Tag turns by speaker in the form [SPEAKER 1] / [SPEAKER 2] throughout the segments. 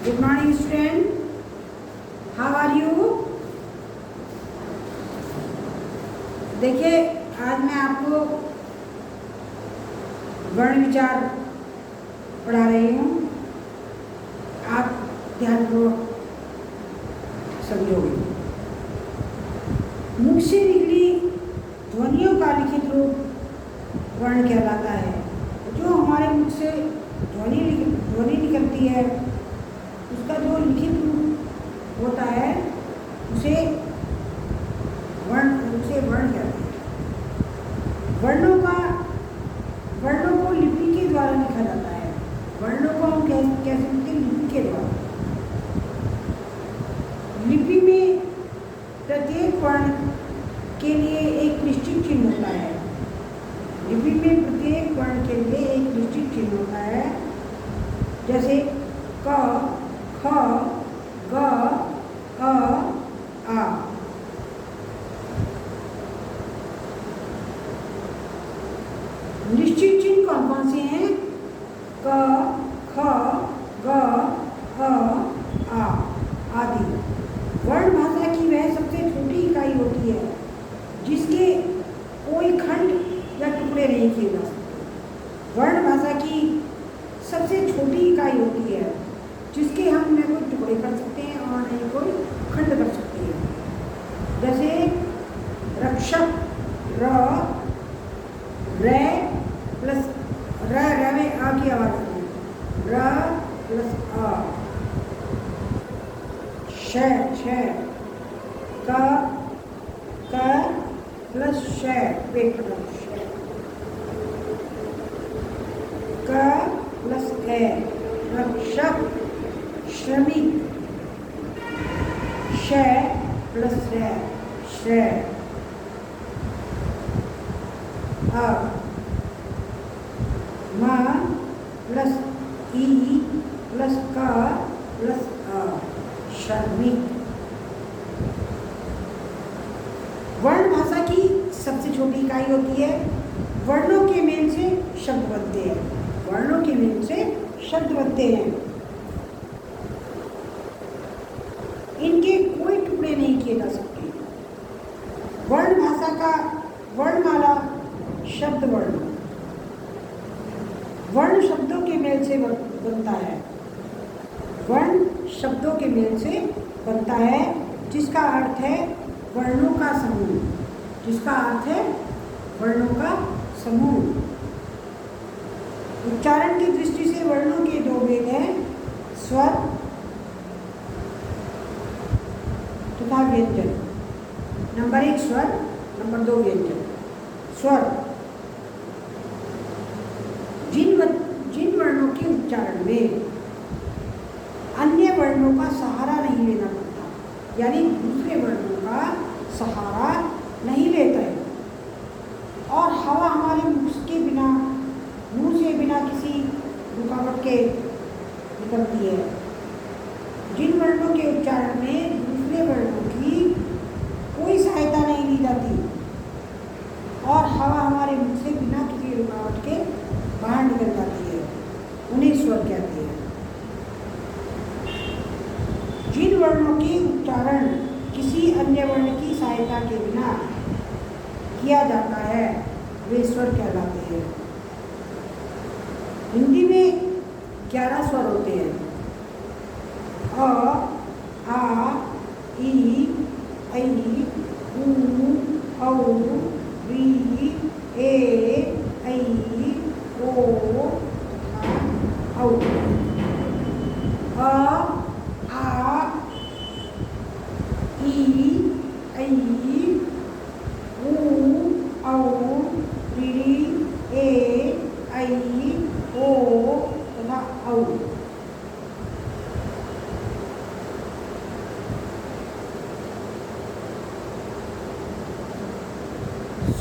[SPEAKER 1] Good morning student, how are you. देखिए आज मैं आपको वर्ण विचार पढ़ा रही हूँ। आप ध्यानपूर्वक समझोगे। मुख से निकली ध्वनियों का लिखित रूप वर्ण कहलाता है। जो हमारे मुख से ध्वनि निकलती है उसका जो लिखित रूप होता है उसे वर्ण कहते हैं। वर्णों को लिपि के द्वारा लिखा जाता है। वर्णों को हम कह सकते हैं लिपि के द्वारा। लिपि में प्रत्येक वर्ण के लिए एक निश्चित चिन्ह होता है। लिपि में प्रत्येक वर्ण के लिए एक निश्चित चिन्ह होता है। जैसे क, ख, ग, अ, आ। निश्चित चिन्ह कौन कौन से हैं? क, ख, ग, अ, आ आदि। वर्ण भाषा की वह सबसे छोटी इकाई होती है जिसके कोई खंड या टुकड़े नहीं किए जा सकते। वर्ण भाषा की सबसे छोटी इकाई होती है जिसके हम न कोई टुकड़े कर सकते हैं और नहीं कोई खंड कर सकते हैं। जैसे रक्षक, र प्लस र में आ की आवाज होती है। र प्लस आ। श क प्लस श पेट प्लस क प्लस ए रक्षक, श्रमिक। श प्लस श अ म प्लस ई प्लस क प्लस अ श्रमिक। वर्ण भाषा की सबसे छोटी इकाई होती है। वर्णों के मेल से शब्द बनते हैं। वर्णों के मेल से शब्द बनते हैं। इनके कोई टुकड़े नहीं किए जा सकते। वर्ण भाषा का वर्णमाला शब्द वर्ण शब्दों के मेल से बनता है। वर्ण शब्दों के मेल से बनता है जिसका अर्थ है वर्णों का समूह। जिसका अर्थ है वर्णों का समूह। उच्चारण की दृष्टि से वर्णों के दो भेद हैं, स्वर तथा व्यंजन। नंबर 1 स्वर, नंबर 2 व्यंजन। स्वर जिन वर्णों के उच्चारण में अन्य वर्णों का सहारा नहीं लेना पड़ता, यानी दूसरे वर्णों का सहारा नहीं लेता है और हवा हमारे मुंह से बिना किसी रुकावट के निकलती है। जिन वर्णों के उच्चारण में दूसरे वर्णों की कोई सहायता नहीं ली जाती और हवा हमारे मुंह से बिना किसी रुकावट के बाहर निकल जाती है, उन्हें स्वर कहते हैं। जिन वर्णों के उच्चारण किसी अन्य वर्ण की सहायता के बिना किया जाता है वे स्वर कहलाते हैं। हिंदी में 11 स्वर होते हैं। अ, आ, ई, ऐ, उ, औ, री, ए, ऐ, ओ तथा औ। अ, आ, ई, ऐ, उ, औ, री, ए, ऐ, ओ तथा औ।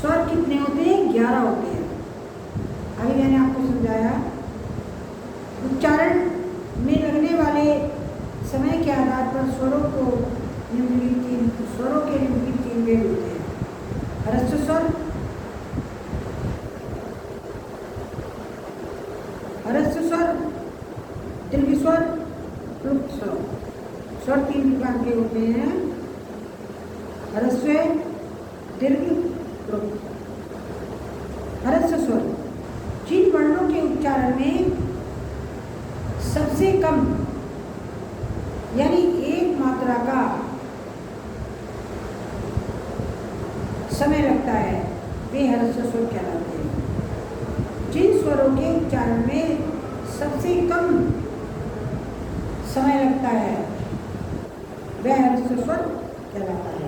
[SPEAKER 1] स्वर कितने होते हैं? 11 होते हैं। अभी मैंने आपको समझाया। उच्चारण में लगने वाले समय के आधार पर स्वरों के निम्नलिखित 3 भेद होते हैं। ह्रस्व स्वर, ह्रस्व स्वर, दीर्घ स्वर, क्लुप्त स्वर। स्वर 3 प्रकार के होते हैं, ह्रस्व, दीर्घ, रुक्। ह्रस्व स्वर जिन वर्णों के उच्चारण में सबसे कम यानी एक मात्रा का समय लगता है वे ह्रस्व स्वर कहलाते हैं। जिन स्वरों के उच्चारण में सबसे कम समय लगता है वह ह्रस्व स्वर कहलाता है।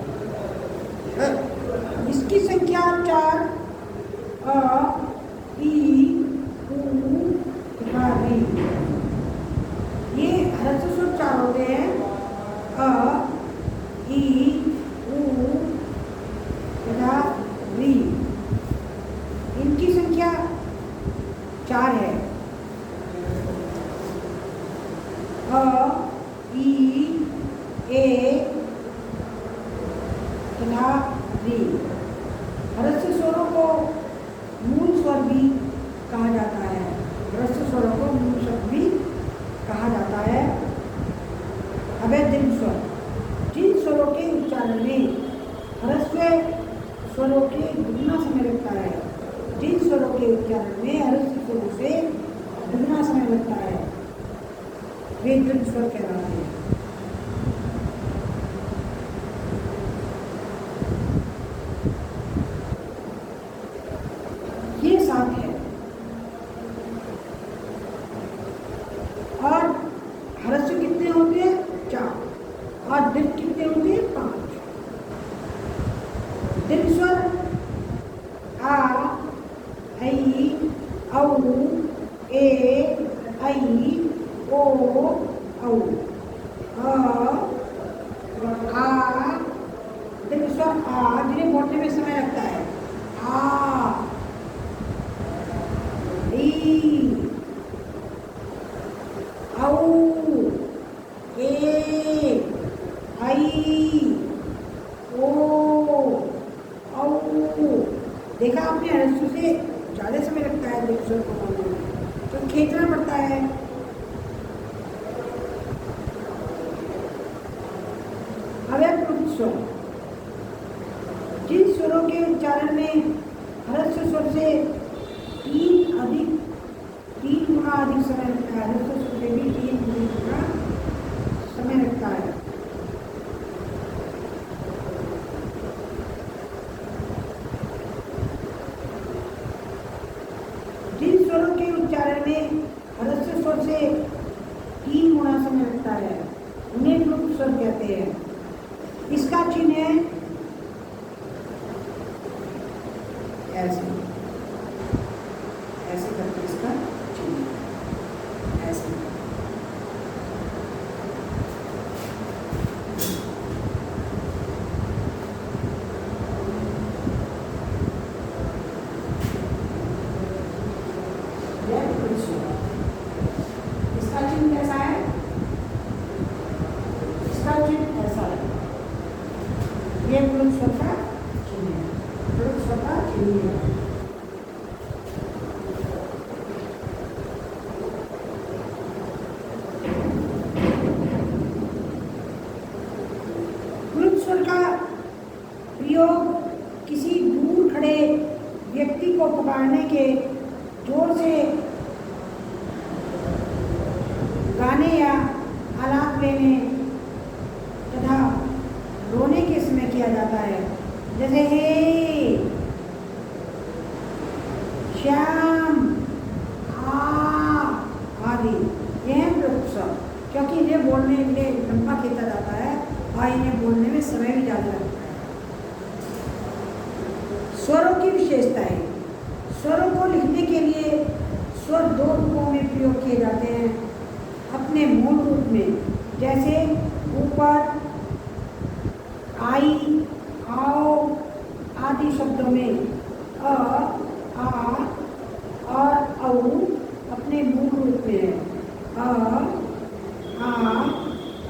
[SPEAKER 1] इसकी संख्या 4 अ, ई, उ तथा री। ये ह्रस्व स्वर 4 होते हैं, अ, ई, उ तथा री। इनकी संख्या 4 है, अ, ई, ए तथा री। ह्रस्व स्वरों को मूल स्वर भी कहा जाता है। ह्रस्व स्वरों को मूल स्वर भी कहा जाता है। अब है दीर्घ स्वर। जिन स्वरों के उच्चारण में ह्रस्व स्वरों के दुगना समय लगता है, जिन स्वरों के उच्चारण में ह्रस्व स्वरों से दुगना समय लगता है वे दीर्घ स्वर कहलाते हैं। ये 7 है और ह्रस्व कितने होते हैं? 4 और दीर्घ कितने होते हैं? 5। दीर्घ स्वर आ, ऐ, औ, ए, ऐ, ओ, औ। आ, दीर्घ स्वर आ जिन्हें बोलने में समय लगता है, आ, ई, औ, ए, ऐ, ओ, औ। देखा आपने, ह्रस्व से ज़्यादा समय लगता है दीर्घ स्वर को बोलने में, तो खींचना पड़ता है। अब है प्लुत स्वर। जिन स्वरों के उच्चारण में ह्रस्व स्वर से 3 गुना अधिक समय लगता है, ह्रस्व स्वर से भी 3 गुना समय लगता है। जिन स्वरों के उच्चारण में ह्रस्व स्वर से 3 गुना समय लगता है उन्हें प्लुत स्वर कहते हैं। इसका चिन्ह है ऐसे, ऐसे करके इसका चिन्ह ऐसे। इसका चिन्ह कैसा है? इसका चिन्ह ऐसा है। ये प्लुत स्वर का चिन्ह है, प्लुत स्वर का चिन्ह है। प्लुत स्वर का प्रयोग किसी दूर खड़े व्यक्ति को पुकारने के, जोर से गाने या आलाप लेने तथा रोने के समय किया जाता है। जैसे हे, श्याम, आ आदि। ये है प्लुत स्वर, क्योंकि इन्हें बोलने के लिए लंबा खींचा जाता है और इन्हें बोलने में समय भी ज़्यादा लगता है। स्वरों की विशेषताएं। स्वरों को लिखने के लिए स्वर 2 रूपों में प्रयोग किए जाते हैं अपने मूल रूप में, जैसे ऊपर, आई, आओ आदि शब्दों में अ, आ और औ अपने मूल रूप में है। अ, आ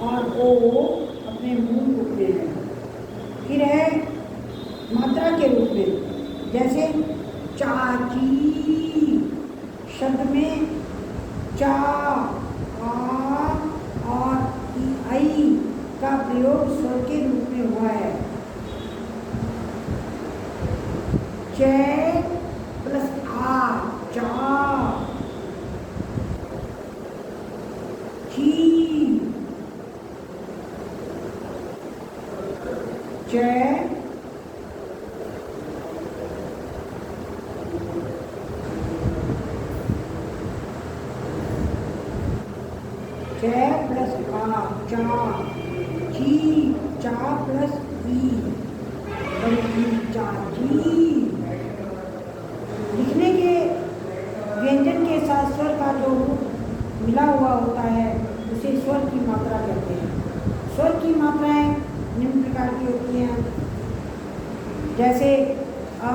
[SPEAKER 1] और ओ अपने मूल रूप में है। फिर है मात्रा के रूप में, जैसे चाची शब्द में चा, आ और आई च प्लस आ, चा। ची, च प्लस आ, चा। ची, चा प्लस ई, चाची। लिखने के व्यंजन के साथ स्वर का जो मिला हुआ होता है उसे स्वर की मात्रा कहते हैं। स्वर की मात्राएं निम्न प्रकार की होती हैं, जैसे अ,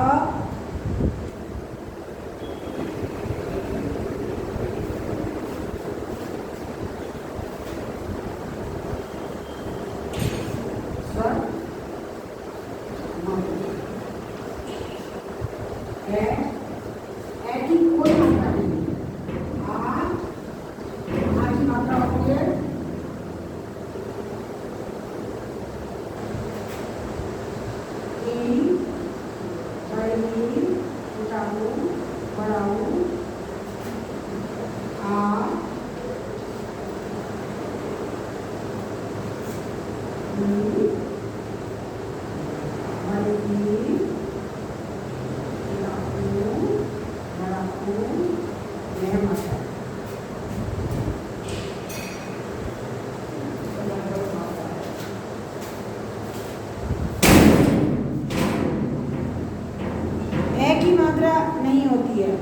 [SPEAKER 1] नहीं होती है।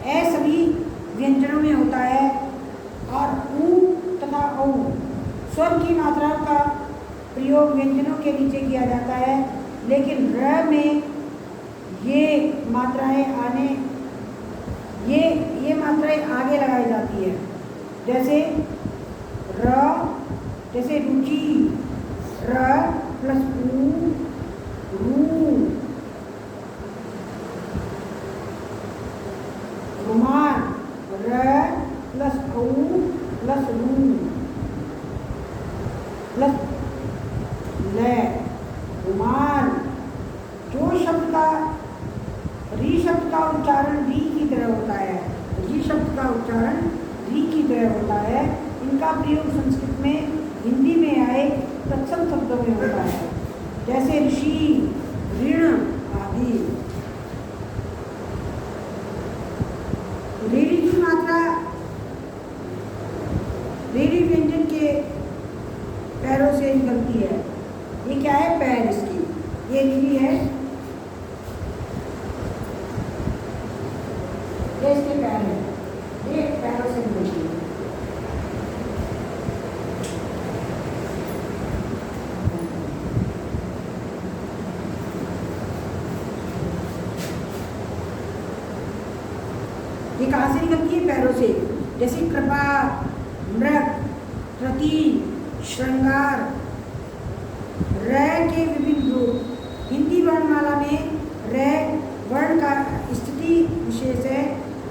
[SPEAKER 1] ए सभी व्यंजनों में होता है और ऊ तथा औ स्वर की मात्राओं का प्रयोग व्यंजनों के नीचे किया जाता है, लेकिन र में ये मात्राएं मात्राएं आगे लगाई जाती है। जैसे र, जैसे रुचि, र प्लस ऊ, रू। रुमाल, र प्लस औ प्लस रू प्लस ल, रुमाल। जो शब्द का री शब्द का उच्चारण री की तरह होता है, री शब्द का उच्चारण री की तरह होता है, इनका प्रयोग संस्कृत में हिंदी में आए तत्सम शब्दों में होता है, जैसे ऋषि, ऋण आदि। रीढ़ी की मात्रा रीढ़ी व्यंजन के पैरों से निकलती है। ये क्या है? पैर इसकी, ये रीढ़ी है, ये इसके पैर है, ये पैरों से निकलती है। ये कहाँ से निकलती है? पैरों से। जैसे कृपा, मृग, प्रति, श्रृंगार। र के विभिन्न रूप। हिंदी वर्णमाला में र वर्ण का स्थिति विशेष है,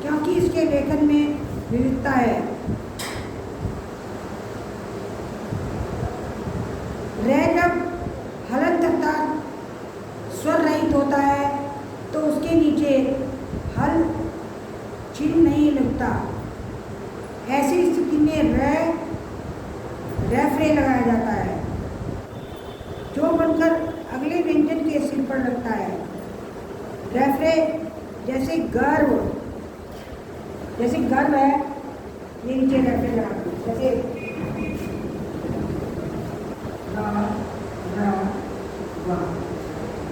[SPEAKER 1] क्योंकि इसके लेखन में विविधता है। र जब हलंत अर्थात स्वर रहित होता है तो उसके नीचे हल चिन्ह नहीं लगता। ऐसी स्थिति में रेफरे लगाया जाता है, जो बनकर अगले व्यंजन के सिर पर लगता है। रेफरे जैसे गर्व, जैसे गर्व है, ये नीचे रेफरे लगाते हैं, जैसे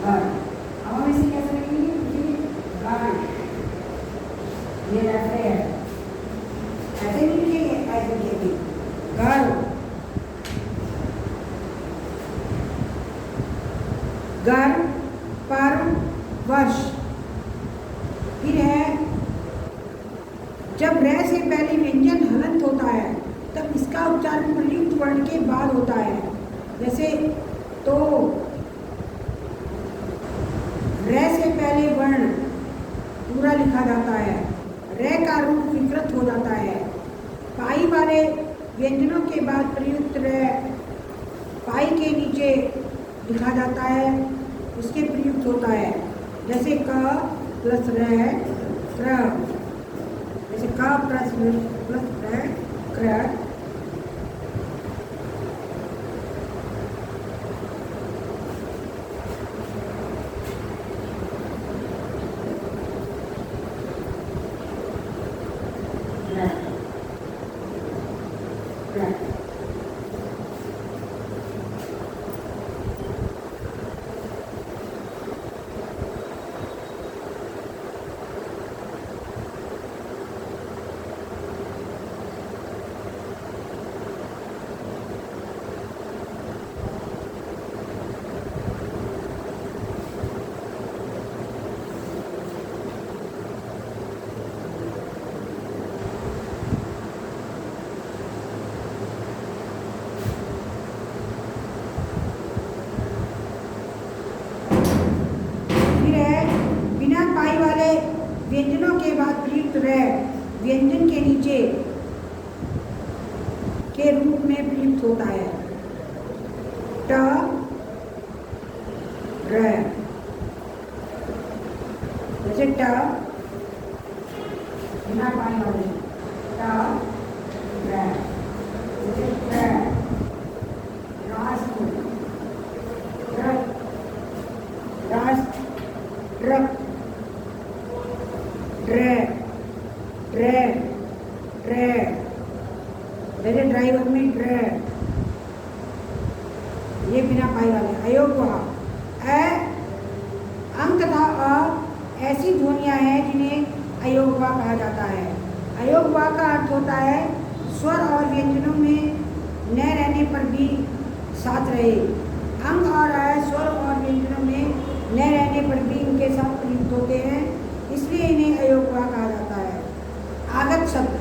[SPEAKER 1] अब हम इसे कैसे लिखेंगे? ये रेफरे है, ऐसे नहीं लिखेंगे, ऐसे लिखेंगे गर्व। गर्भ, पर्व, वर्ष। फिर है जब र से पहले व्यंजन हलंत होता है तब इसका उच्चारण प्रयुक्त वर्ण के बाद होता है। जैसे तो, र से पहले वर्ण पूरा लिखा जाता है, र का रूप विकृत हो जाता है। पाई वाले व्यंजनों के बाद प्रयुक्त र पाई के नीचे लिखा जाता है, उसके प्रयुक्त होता है। जैसे क, प्लस रे क्र, जैसे का प्लस रे क्र, व्यंजनों के बाद प्रयुक्त रे व्यंजन के नीचे के रूप में प्रयुक्त होता है। ट रे, जैसे ट बिना पाई वाले ट रे, जैसे ट राष्ट्र राष्ट्र ट्रे ट्रे ट्रे, जैसे ड्राइवर में ट्रे, ये बिना पाई वाले। अयोग अ अंग तथा अ ऐसी ध्वनियाँ हैं जिन्हें अयोगवा कहा जाता है। अयोगवा का अर्थ होता है स्वर और व्यंजनों में न रहने पर भी साथ रहे। अंग और अ स्वर और व्यंजनों में न रहने पर भी उनके साथ प्रयुक्त होते हैं, इसलिए इन्हें अयोगवा कहा जाता है। आगत शब्द,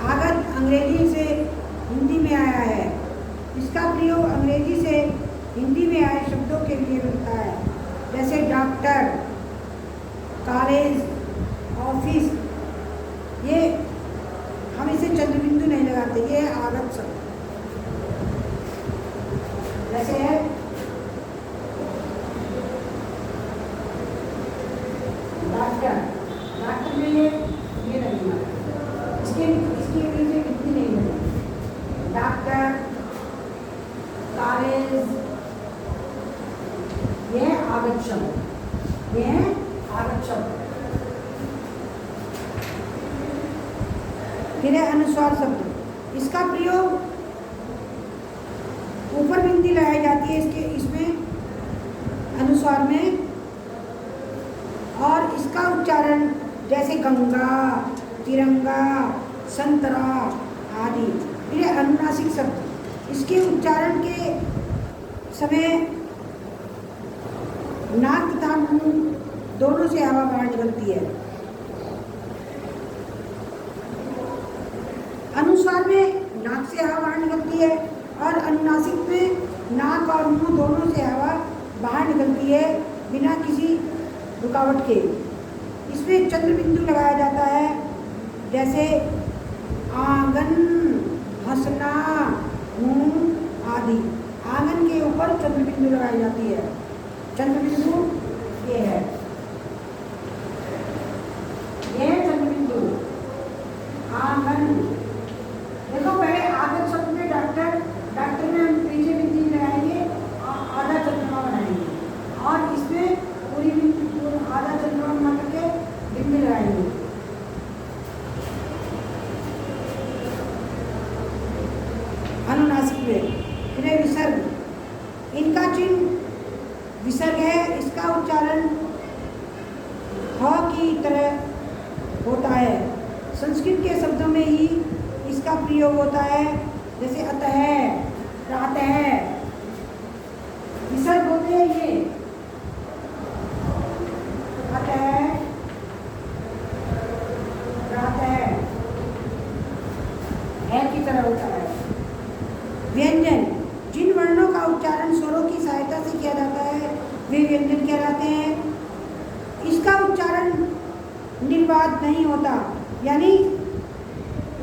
[SPEAKER 1] आगत अंग्रेजी से हिंदी में आया है। इसका प्रयोग अंग्रेजी से हिंदी में आए शब्दों के लिए मिलता है, जैसे डॉक्टर, कॉलेज, ऑफिस। ये हम इसे चंद्रबिंदु नहीं लगाते, ये है आगत शब्द। जैसे है डॉक्टर, डॉक्टर में ये लगेगा, इसके नीचे कितनी नहीं लगेगी। डॉक्टर, कॉलेज, ये आगत शब्द, ये है आगत शब्द। फिर है अनुस्वार शब्द। इसका प्रयोग ऊपर बिंदी लगाई जाती है इसमें अनुस्वार में, और इसका उच्चारण जैसे गंगा, तिरंगा, संतरा आदि। फिर अनुनासिक शब्द, इसके उच्चारण के समय नाक तथा मुंह दोनों से हवा बाहर निकलती है। अनुस्वार में नाक से हवा बाहर निकलती है और अनुनासिक में नाक और मुंह दोनों से हवा बाहर निकलती है बिना किसी रुकावट के। इसमें चंद्र बिंदु लगाया जाता है, जैसे आंगन, हंसना, मुंह आदि। आंगन के ऊपर चंद्र बिंदु लगाई जाती है। चंद्र बिंदु ये है, ये है चंद्र बिंदु। आंगन, देखो पहले आगत शब्द में डॉक्टर, डॉक्टर में हम पीछे बिंदी लगाएंगे, आधा चंद्रमा बनाएंगे, और इसमें पूरी बिंदी आधा चंद्रमा बना करके बिंदी लगाएंगे। अनुनासिक में फिर विसर्ग, इनका चिन्ह विसर्ग है। इसका उच्चारण ह की तरह होता है। संस्कृत के शब्दों में ही इसका प्रयोग होता है, जैसे अतः, प्रातः। विसर्ग होते हैं ये अतः, प्रातः, है की तरह होता है। व्यंजन, जिन वर्णों का उच्चारण स्वरों की सहायता से किया जाता है वे व्यंजन कहलाते हैं। इसका उच्चारण निर्बाध नहीं होता, यानी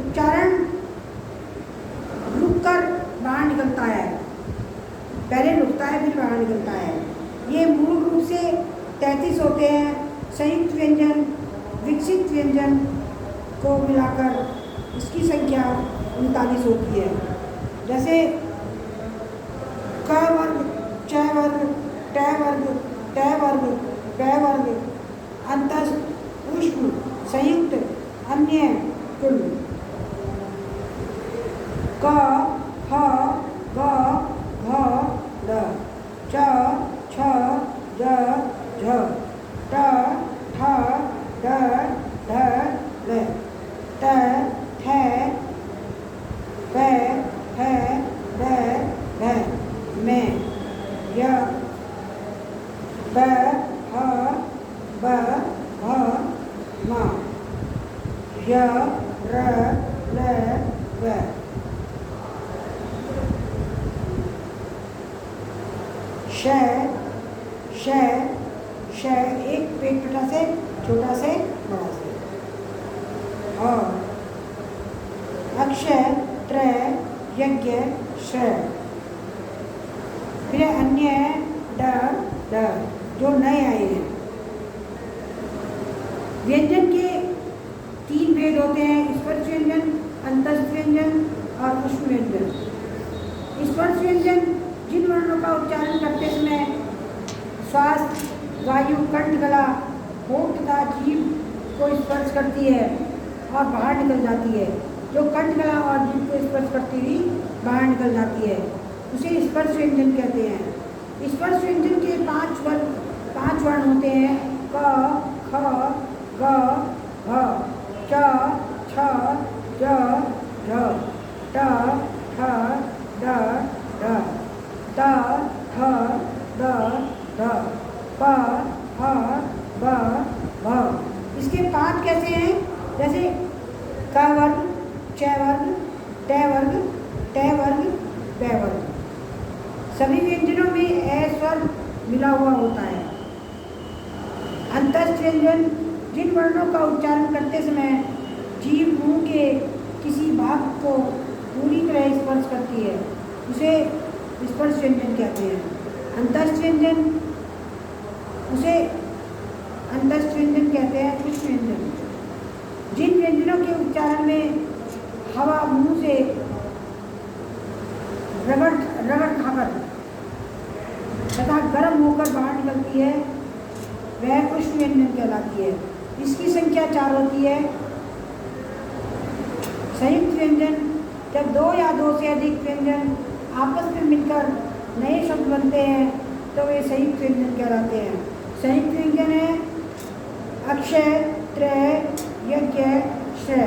[SPEAKER 1] उच्चारण रुककर बाहर निकलता है, पहले रुकता है फिर बाहर निकलता है। ये मूल रूप से 33 होते हैं। संयुक्त व्यंजन, विकसित व्यंजन को मिलाकर इसकी संख्या 39 होती है। जैसे क वर्ग, च वर्ग, ट वर्ग, ट वर्ग, प वर्ग, अंतस्थ, ऊष्म, संयुक्त, अन्य, कुल। क, ख, ग, घ, ङ, च, छ, ज, झ, ट, ठ, ड, ढ, ढ, त, थ, प, फ, ब, भ, म, य, ब, ह, ब, भ, म, य, र, ल, व। श, श, श एक पेट पटा से छोटा से बड़ा से। अक्षय, त्र, यज्ञ, श्र। फिर अन्य, ड, ड जो नए आए हैं। व्यंजन के 3 भेद होते हैं, स्पर्श व्यंजन, अंतस्थ व्यंजन और ऊष्म व्यंजन। स्पर्श व्यंजन जिन वर्णों का उच्चारण करते समय श्वास, वायु, कंठ, गला, होठ तथा जीभ को स्पर्श करती है और बाहर निकल जाती है, जो कंठ, गला और जीभ को स्पर्श करती हुई बाहर निकल जाती है, उसे स्पर्श व्यंजन कहते हैं। स्पर्श व्यंजन के 5 वर्ण होते हैं, क, ख, ग, घ, च, छ, ज, झ, ट, ठ, ड, ढ, त, थ, द, ध, प, ह, ब, भ। इसके पाठ कैसे हैं? जैसे क वर्ग, च वर्ग, ट वर्ग, ट वर्ग, प वर्ग। सभी व्यंजनों में ए स्वर मिला हुआ होता है। अंतस्थ व्यंजन जिन वर्णों का उच्चारण करते समय जीभ मुंह के किसी भाग को पूरी तरह स्पर्श करती है, उसे स्पर्श व्यंजन कहते हैं। अंतस्थ व्यंजन कहते हैं ऊष्म व्यंजन। जिन व्यंजनों के उच्चारण में हवा मुंह से रगड़ खाकर तथा गर्म होकर बाहर निकलती है, वह ऊष्म व्यंजन कहलाती है। इसकी संख्या 4 होती है। संयुक्त व्यंजन जब 2 या 2 से अधिक व्यंजन आपस में मिलकर नए शब्द बनते हैं तो वे संयुक्त व्यंजन कहलाते हैं। संयुक्त व्यंजन है अक्षय, त्र, यज्ञ, श्र।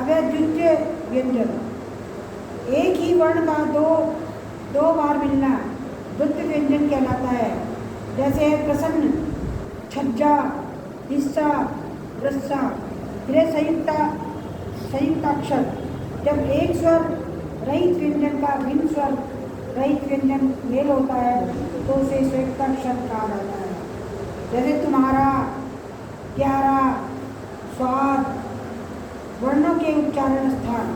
[SPEAKER 1] अव्यद्वितीय व्यंजन एक ही वर्ण का दो बार मिलना द्वितीय व्यंजन कहलाता है। जैसे प्रसन्न, छज्जा, हिस्सा, रस्सा। फिर संयुक्ताक्षर जब एक स्वर रहित व्यंजन का भिन्न स्वर रहित व्यंजन मेल होता है तो उसे संयुक्ताक्षर कहा जाता है। जैसे तुम्हारा, प्यारा, स्वाद। वर्णों के उच्चारण स्थान